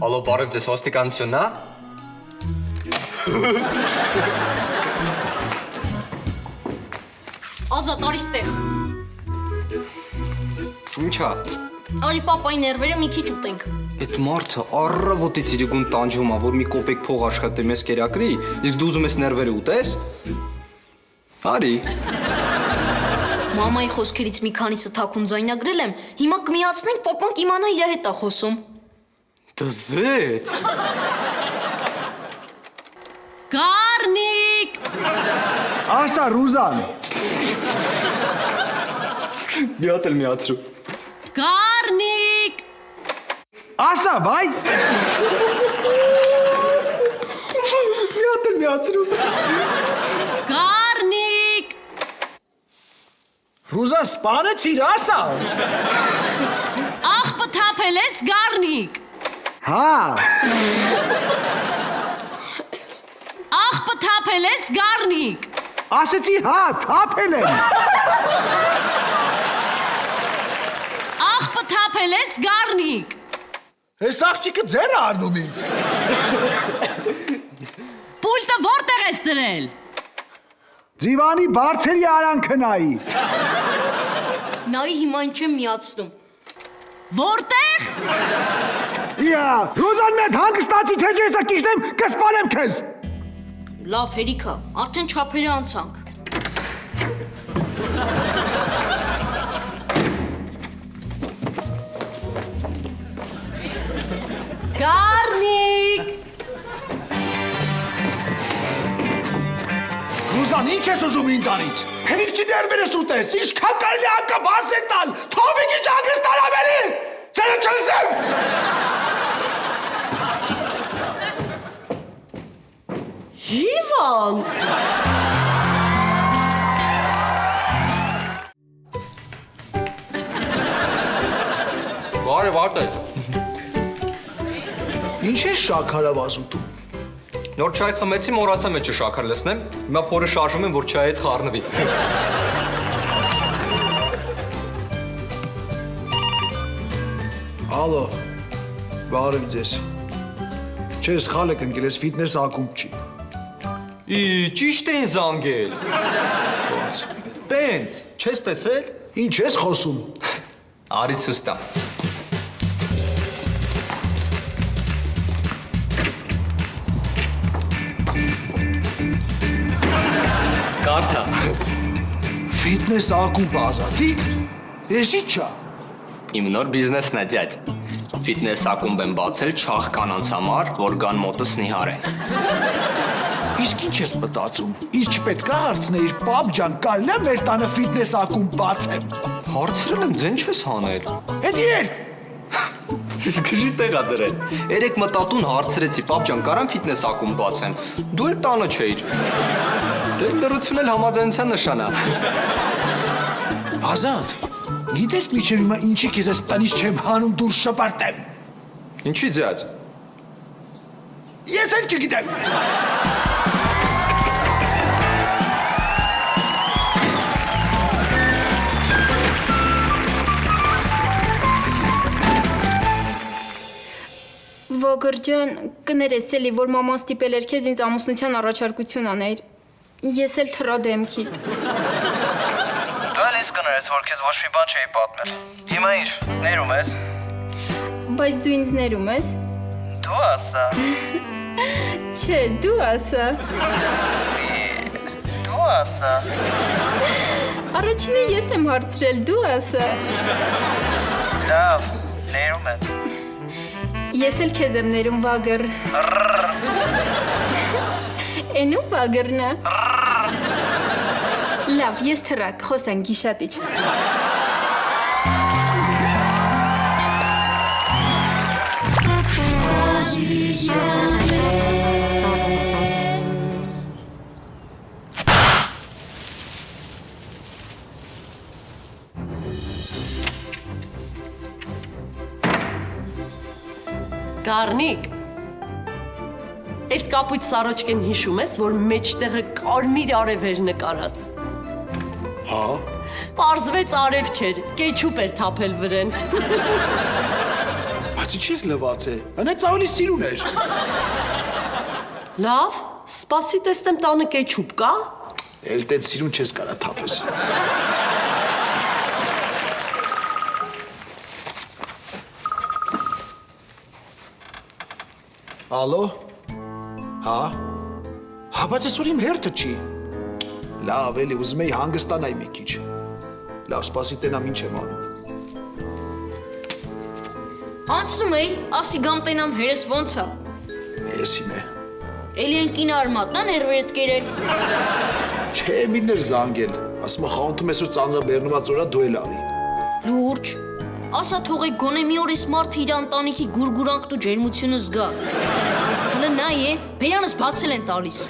Ալո, բարև ձեզ, ոստիկանությունն է։ Ազատ, արի ստեղ։ Ինչա։ Արի պապայի ներվերը մի քիչ ուտենք։ Այդ մարդը առավոտից իրիկուն տանջում է, որ մի կոպեկ փող աշխատի մեզ կերակրի, իսկ դու ուզում ես ներվերը ուտես։ Արի։ Մամայի խոսքերից մի քանիսը թաքուն ձայնագրել եմ, հիմա կմիացնենք, պապան կիմանա իր հետ է խոսում։ Դզեց։ Գառնիկ։ Ասա Ռուզան։ Մի հատ էլ միացրու։ Գառնիկ։ Ասա, վայ։ Մի հատ էլ միացրու։ Գառնիկ։ Ռուզա սպանեցիր, ասա։ Աղբը թափել ես գառնիկ։ Հա։ Աղբը թափել ես գառնիկ։ Ասեցի հա, թափել եմ։ Աղբը թափել ես գառնիկ։ Այս աղջիկը ձեր արնում ինձ։ Պուլտը որտեղ ես դրել։ Ձիվանի բարձերի արանքը նայի։ Նայի հիմա ինչ եմ միացնում։ Որտեղ։ Իա, Ռուզան մետ հանգստացի թե ջեսա կիշնեմ, կսպանեմ քեզ։ Լավ, հերիքա, արդեն չափերը անցանք։ Գառնիկ։ Ռուզան, ինչ ես ուզում ինձանից։ Հերիք չի ներվերս ուտես, ինչքան կարելի անկա բարձր տալ, թոմիկ ինչ հանգստան ամելի։ Ձերը չլսեմ։ Հիվանդ։ Բարև արտես։ Ինչ ես շաքարավազ ուտում։ Նոր չայ խմեցի, մոռացա մեջը շաքար լցնեմ։ Հիմա փորը շարժում եմ, որ չայի հետ խառնվի։ Ալո, բարև ձեզ։ Չես խալ եք ընկել, ես ֆիթնես ակումբ չի։ Ճիշտ են զանգել։ Ոնց։ Տենց, չես տեսել։ Ինչ ես խոսում։ Արի ցույց տամ։ Կարթա։ Ֆիթնես ակումբ ազատիկ։ Ես ինչա։ Իմ նոր բիզնեսն է, դյաձ։ Ֆիթնես ակումբ եմ բացել չաղ կանանց համար, որ գան մոտս նիհարեն։ Իսկ ինչ ես մտածում։ Ինչ չպետք է հարցնեիր, պապ ջան, կարելի է մեր տանը ֆիթնես ակումբ բացեմ։ Հարցրել եմ, ձեն չես հանել։ Էդ եր։ Իսկ քիչ տեղ ա դրել։ Երեք մտատուն հարցրեցի, պապ ջան, կարամ ֆիթնես ակումբ բացեմ։ Դու էլ տանը չէիր։ Դե լրացուն էլ համաձայնության նշան է։ Ազատ, գիտես միջև հիմա ինչի քեզ այս տնից չեմ հանում դուրս շպարտեմ։ Ինչի ձյաձ։ Ես էլ չգիտեմ։ Վոգր ջան, կներես էլի, որ մաման ստիպել էր քեզ ինձ ամուսնության առաջարկություն անել։ Ես էլ թռա դեմքիդ։ Դու էլ ինձ կներես, որ քեզ ոչ մի բան չէի պատմել։ Հիմա ինչ, ներում ես։ Բայց դու ինձ ներում ես։ Դու ասա։ Չէ, դու ասա։ Դու ասա։ Առաջինը ես եմ հարցրել, դու ասա։ Լավ, ներում եմ։ Ես էլ քեզ եմ ներում, Վագր։ Էնու Վագրնա։ Լավ, ես թռակ, խոսանք գիշատիչ։ Գառնիկ։ Այս կապույտ սառոջկեն հիշում ես, որ մեջտեղը կարմիր արև էր նկարած։ Հա։ Պարզվեց արև չէր, կեչուպ էր թափել վրեն։ Բացի չես լվաց է, հնեց ավելի սիրուն էր։ Լավ, սպասի տեսնեմ տանը կեչուպ կա։ Էլ տեն սիրուն չես կարա թափես։ Ալո։ Հա։ Հա, բայց այսօր իմ հերթը չի։ Լավ, էլի ուզում էի հանգստանայի մի քիչ։ Լավ, սպասի տենամ ինչ եմ անում։ Անցնում էի, ասի գամ տենամ հերս ոնց է։ Ես իմ է։ Էլի են կին արմատն են հերվերդ կերել։ Չէ, միններ զանգել։ Ասում է խանութում այսօր ծանրը բեռնված որա դու էլ արի։ Լուրջ։ Ասա թողեք գոնե մի օր էս մարդը իր ընտանիքի գուրգուրանքն ու ջերմությունը զգա։ Հələ նայ է, բերանս բացել են տալիս։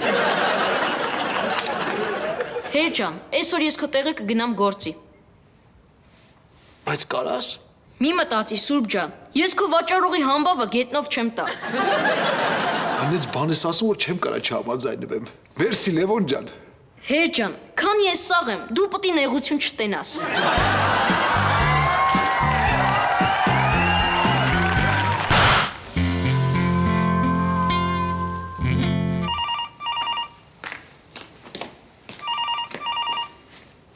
Հեր ջան, այսօր ես քո տեղը կգնամ գործի։ Բայց կարաս։ Մի մտածի Սուրբ ջան, ես քո վաճառողի համբավը գետնով չեմ տա։ Անեց բան ես ասում, որ չեմ կարա չհամաձայնվեմ։ Մերսի Լևոն ջան։ Հեր ջան, քանի ես սաղ եմ, դու պտի նեղություն չտենաս։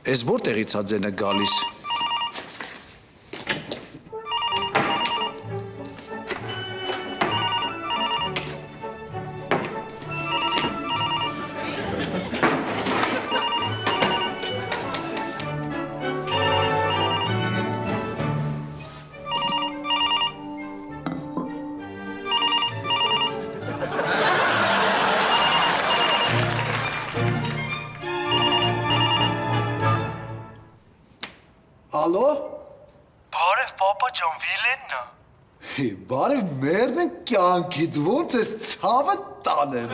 Ես որտեղից ա ձենը գալիս։ Ալո։ Բարև պապա ջան, Վիլենն է։ Բարև մերն են կյանքիդ, ոնց ես ցավը տանեմ։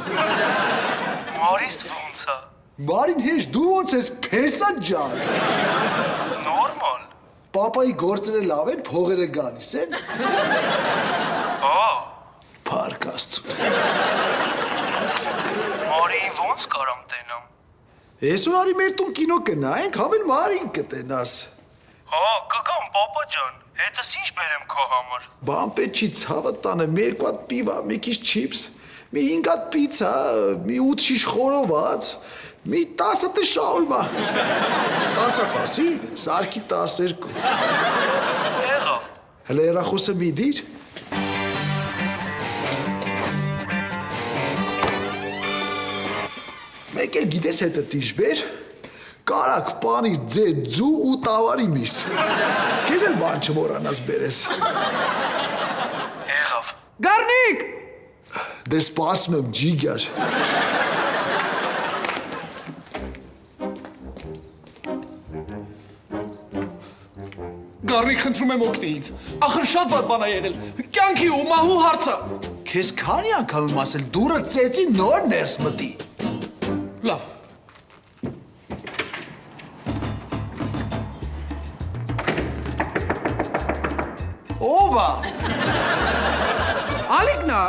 Մարիս ոնց է։ Մարին հեշ դու ոնց ես փեսա ջան։ Նորմալ։ Պապայի գործերը լավ են, փողերը գալիս են։ Հա։ Փառք Աստծո։ Մարիին ոնց կարամ տենամ։ Այսօր արի մեր տուն կինո կնայենք, հավեն Մարին կտենաս։ Հա, կգամ պապա ջան։ Հետս ինչ բերեմ քո համար։ Բան պետք չի ցավը տանեմ, մի երկու հատ պիվա, մի քիչ չիփս, մի 5 հատ պիցա, մի 8 շիշ խորոված, մի 10 հատ շաուրմա։ 10 հատի, սարքի 12։ Եղավ։ Հələ երախոսը մի դիր։ Մեկ էլ գիտես հետը տիշբեր, կարակ պանի ձե ձու ու տավարի միս։ Քեզ էլ բան չմոռանաս բերես։ Եղավ։ Գառնիկ։ Դե սպասում եմ ջիգար։ Գառնիկ, խնդրում եմ օգնի ինձ։ Ախր շատ վատ բան ա եղել։ Կյանքի ու մահու հարցը։ Քեզ քանի անգամ եմ ասել դուրը ծեծի նոր ներս մտի։ Լավ։ Ո՞վ է։ Ալիկն է։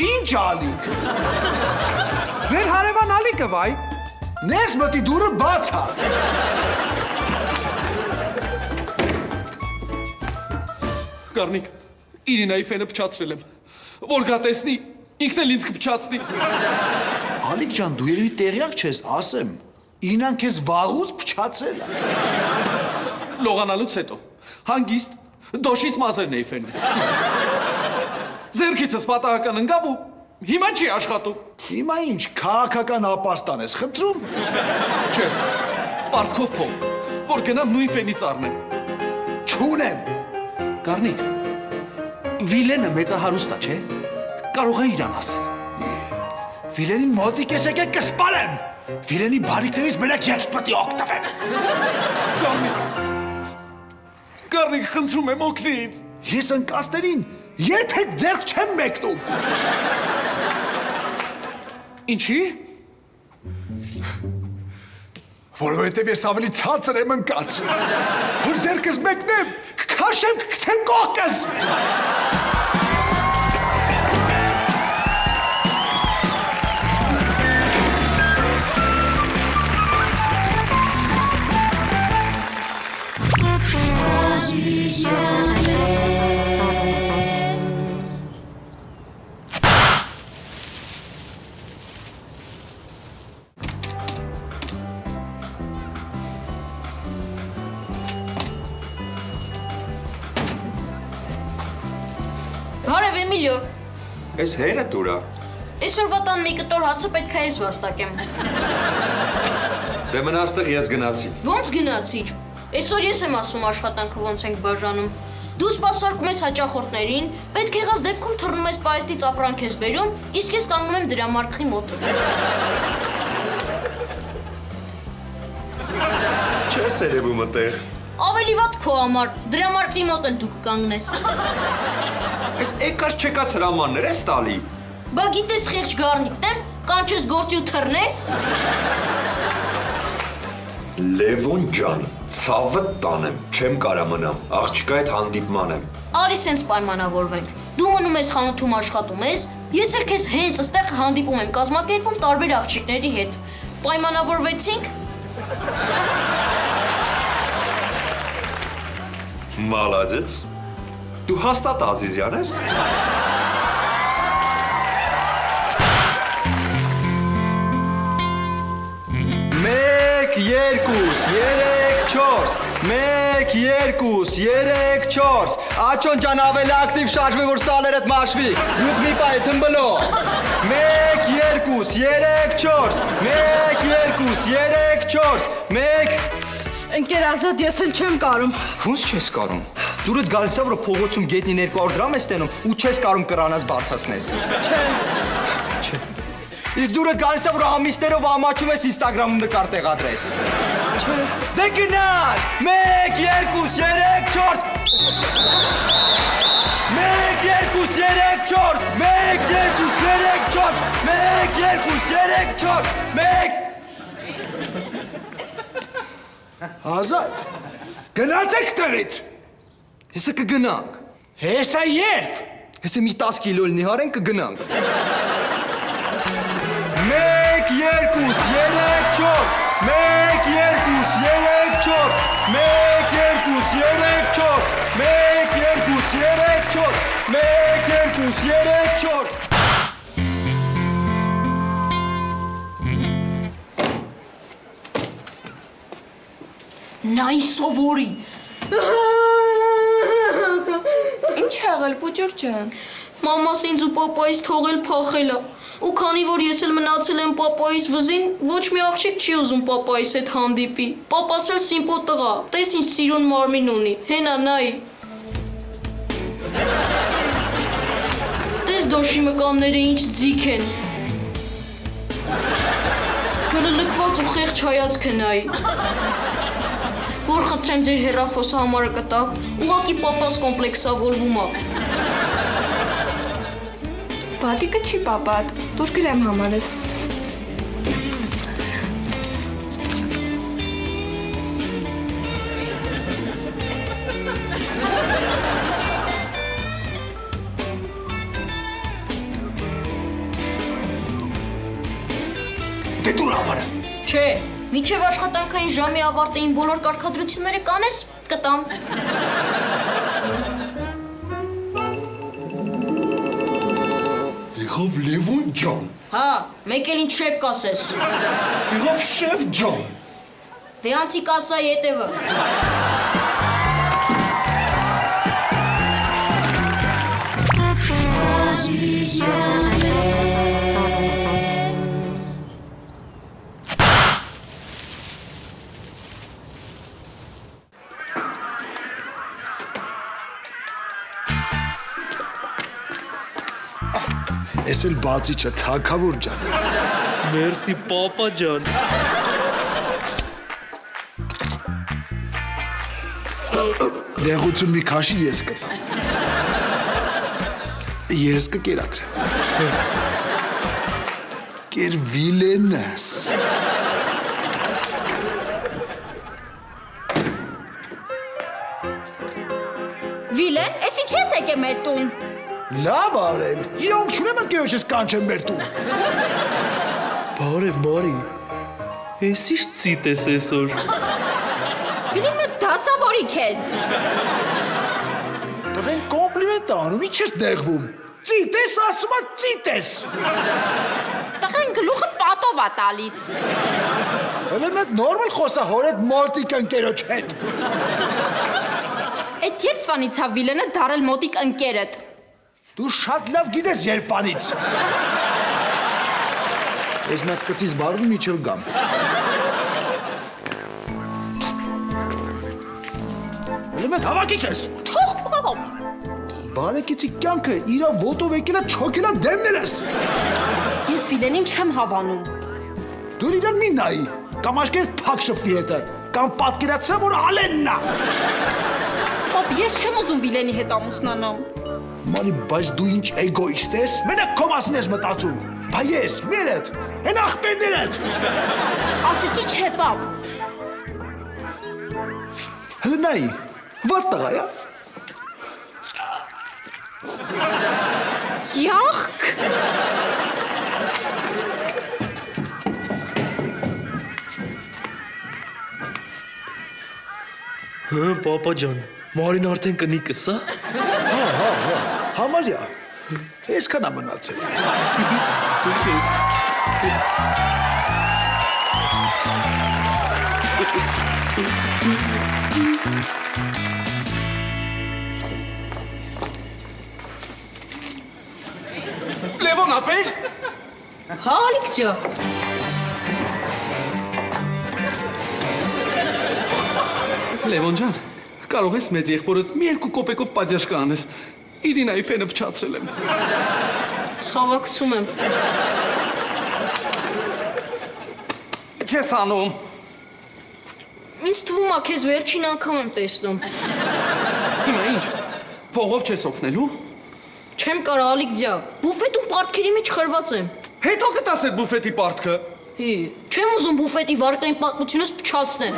Ինչ ալիք։ Ձեր հարևան Ալիկը վայ։ Ներս մտի դուրը բաց է։ Գառնիկ, Իրինայի ֆենը փչացրել եմ։ Որ գա տեսնի, ինքն էլ ինձ կփչացնի։ Ալիկ ջան, դու երևի տեղյակ չես, ասեմ։ Իրինան քեզ վաղուց փչացել է։ Լողանալուց հետո հանգիստ դոշից մազերն էի ֆենում։ Ձերքիցս պատահական ընկավ ու հիմա չի աշխատում։ Հիմա ինչ, քաղաքական ապաստան ես խնդրում։ Չէ, պարտքով փող, որ գնամ նույն ֆենից առնեմ։ Չունեմ։ Գառնիկ, Վիլենը մեծահարուստ է, չէ։ Կարող է իրան ասել։ Վիլենին մոտիկ ես եկեք կսպարեմ։ Վիլենի բարիքներից մենակ ես պետք է օգտվեմ։ Գառնիկ, խնդրում եմ օգնի ինձ։ Ես ընկածներին երբեք ձեռք չեմ մեկնում։ Ինչի։ Որովհետև ես ավելի ցածր եմ ընկած։ Որ ձեռքս մեկնեմ, կքաշեմ, կգցեմ կողքս։ Էմիլիո, Էս հերը դուրա։ այսօրվա տան մի կտոր հացը պետք է ես վաստակեմ։ Դե մնա աստեղ ես գնացի։ Ոնց գնացիր։ Այսօր ես եմ ասում աշխատանքը ոնց ենք բաժանում։ Դու սպասարկում ես հաճախորդներին, պետք եղած դեպքում թռնում ես պայեստից ապրանք ես բերում, իսկ ես կանգնում եմ դրամարկղի մոտ։ Չես երևում այդտեղ։ Ավելի վատ քո համար, դրամարկղի մոտ էլ դու կկանգնես։ Էս եկած չեկած հրամաններ ես տալի։ Բա գիտես խեղճ գառնիկն եմ, կանչես գործի ու թռնես։ Լևոն ջան, ցավը տանեմ, չեմ կարա մնամ, աղջկա այդ հանդիպման եմ։ Արի սենց պայմանավորվենք։ Դու մնում ես խանութում աշխատում ես, ես էլ քեզ հենց այստեղ հանդիպում եմ կազմակերպում տարբեր աղջիկների հետ։ Պայմանավորվեցինք։ Մալադեց։ Դու հաստատ Ազիզյան ես։ Մեկ, երկուս, երեք, չորս, մեկ, երկուս, երեք, չորս, աչոն ջան ավելի ակտիվ շարժվի, որ սալերդ մաշվի, յուղ մի պայ թմբլո, մեկ, երկուս, երեք, չորս, մեկ, երկուս, երեք, չորս, մեկ, Ընկեր Ազատ, ես էլ չեմ կարում։ Ոնց չես կարում, դուրդ գալիս է, որ փողոցում գետնի 200 դրամ ես տենում ու չես կարում կրանաս բարձացնես։ Չէ։ Իսկ դուրդ գալիս է, որ ամիսներով ամաչում ես Instagram-ում նկար տեղադրես։ Չէ։ Դե գնաց, մեկ, երկուս, երեք, չորս, մեկ, երկուս, երեք, չորս, մեկ, երկուս, երեք, չորս, մեկ, երկուս, երեք, չորս, մեկ, Ազատ, գնացեք ստեղից։ Հեսը կգնանք, Հեսա երբ։ հեսը մի 10 կիլո լինի հարեն կգնանք։ Մեկ, երկուս, երեք, չորս, մեկ, երկուս, երեք, չորս, մեկ, երկուս, երեք, չորս, մեկ, երկուս, երեք, չորս, մեկ, երկուս, երեք, չորս։ Նայ սովորի։ Ինչ եղել, Պուջուր ջան։ Մամաս ինձ ու պապայիս թողել փախելա։ Ու քանի որ ես էլ մնացել եմ պապայիս վզին, ոչ մի աղջիկ չի ուզում պապայիս հետ հանդիպի։ Պապաս էլ սիմպո տղա, տես ինչ սիրուն մարմին ունի։ Հենա նայ։ Տես դոշի մկանները ինչ ձիգ են։ Հələ լքված ու խեղճ հայացքը նայ։ Որ խնդրեմ ձեր հեռախոսը համարը կտակ, ուղղակի պապաս կոմպլեքսավորվում է։ Պատիկը չի պապատ, դուր գրեմ համարես։ Դե դուր համարը։ Չէ, մինչև աշխատանքային ժամի ավարտեին բոլոր կարգադրությունները կանես, կտամ։ Եղավ Լևոն ջան։ Հա, մեկ էլ ինչ շեֆ կասես։ Եղավ շեֆ ջան։ Դե անցի կասայի հետևը։ Ես էլ բացի չէ, թագավոր ջան։ Մերսի պապա ջան։ Նեղություն մի քաշի ես կտամ։ Ես կկերակրեմ։ Կեր վիլենս։ Վիլեն, ես ինչ ես եկե մեր տուն։ Լավ արել։ Իրոնք չունեմ ընկերոջս կանչեմ մեր տուն։ Բարև Մարի։ Էս ինչ ծիտ ես այսօր։ Վիլենը դասավորի քեզ։ Տղեն կոմպլիմենտ անում, ինչ ես նեղվում։ Ծիտ ես, ասում ա ծիտ ես։ Տղեն գլուխը պատով է տալիս։ Հələ մեկ նորմալ խոսա հորդ մոտիկ ընկերոջ հետ։ Այդ երբ վանից է Վիլենը դարել մոտիկ ընկերդ։ Դու շատ լավ գիտես երբանից։ Ես մեկ կծից բարվում միջև գամ։ Հələ մեկ հավաքի քեզ։ Թող բաղ։ Բարեկիցի կյանքը իրա ոտով եկելա չոքելա դեմներս։ Ես Վիլենին չեմ հավանում։ Դու իրան մի նայի, կամ աշկերտ փակ շփվի հետը, կամ պատկերացրա, որ Ալենն է։ Պապ, ես չեմ ուզում Վիլենի հետ ամուսնանամ։ Մանի, բայց դու ինչ էգոիստ ես, մենակ քո մասին ես մտածում։ Բա ես, մերդ, են աղբերներդ։ Ասեցի չէ, պապ։ Հələ նայի, վատ տղա է։ Յախք։ Պապա ջան, Մարին արդեն կնիկս, հա։ Համարյա, այսքան է մնացել։ Լևոն ապեր։ Հա, Ալիք ջա։ Լևոն ջան, կարող ես մեծ եղբորդ մի երկու կոպեկով պատժ կանես։ Իրինայի ֆենը փչացրել եմ։ Ցավակցում եմ։ Չես անում։ Ինձ թվում է քեզ վերջին անգամ եմ տեսնում։ Հիմա ինչ, փողով չես օգնելու։ Չեմ կարող Ալիք ջա։ Բուֆետում պարտքերի մեջ խրված եմ։ Հետո կտաս այդ բուֆետի պարտքը։ Չեմ ուզում բուֆետի վարկային պատմությունս փչացնեմ։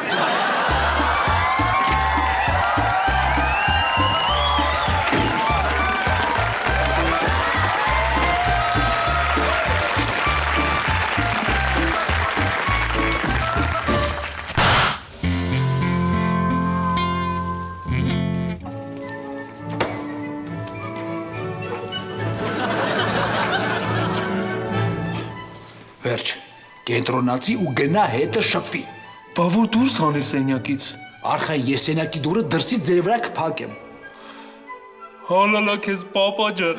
Վերջ, կենտրոնացի ու գնա հետը շփվի։ Բա որ դուրս հանես սենյակից։ Արխայ ես սենյակի դուրը դրսից ձեր վրա կփակեմ։ Հալալա քեզ պապա ջան։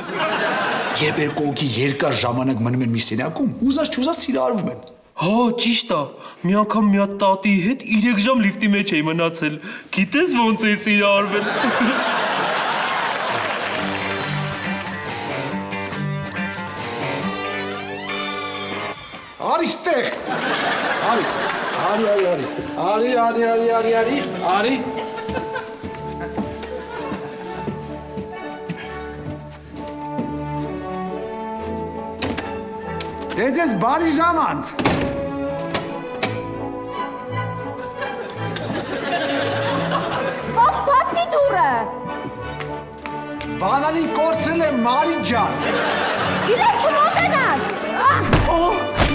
Երբ երկու օքի երկար ժամանակ մնում են մի սենյակում, ուզած-չուզած սիրարվում են։ Հա, ճիշտ է։ Մի անգամ մի հատ տատի հետ 3 ժամ լիֆտի մեջ էի մնացել։ Գիտես ոնց է սիրարվել։ Արի ստեղ։ Արի։ Դեզ ես բարի ժամանց։ Պապ, բացի դուրը։ Բանալին կորցրել եմ Մարի ջան։ Վիլեն չմոտենաս։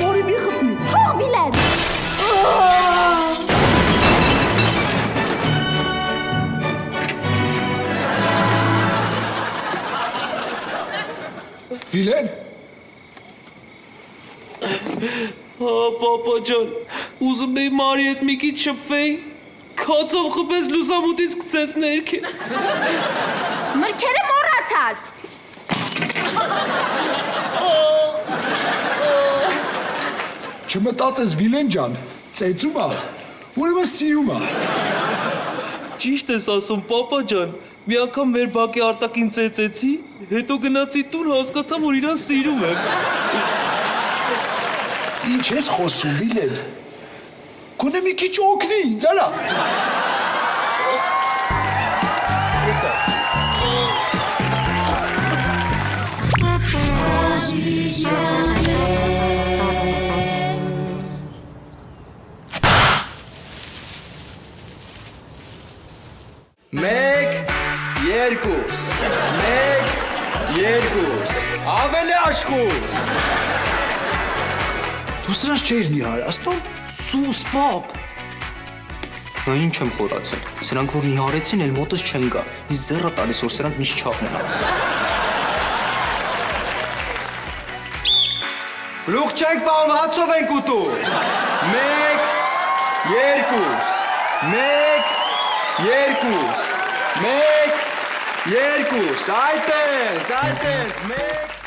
Մորի մի խփի։ Թող Վիլեն։ Վիլեն։ Հա, պապա ջան, ուզում էի Մարի հետ մի քիչ շփվեի, քացով խփես լուսամուտից գցեց ներքև։ Մրգերը մոռացար։ Չմտածես Վիլեն ջան, ծեծում է, ուրեմն սիրում է։ Ճիշտ ես ասում, պապա ջան, մի անգամ մեր բակի արտակին ծեծեցի, հետո գնացի տուն, հասկացա, որ իրան սիրում եմ։ Ինչ ես խոսում Վիլեն։ Գոնե մի քիչ օգնի ինձ, արա։ Մեկ, երկուս, ավելի աշխուր։ Դու սրանց չէիր նիհարացնում։ Սուս, պապ։ Նա ինչ եմ խորացել։ Սրանք որ նիհարեցին, էլ մոտս չեն գա։ Իս ձեռը տալիս, որ սրանք միշտ չափ մնա։ Լուք չենք պահում, հացով ենք ուտում։ Մեկ, երկուս, երկուս, այտենց, 1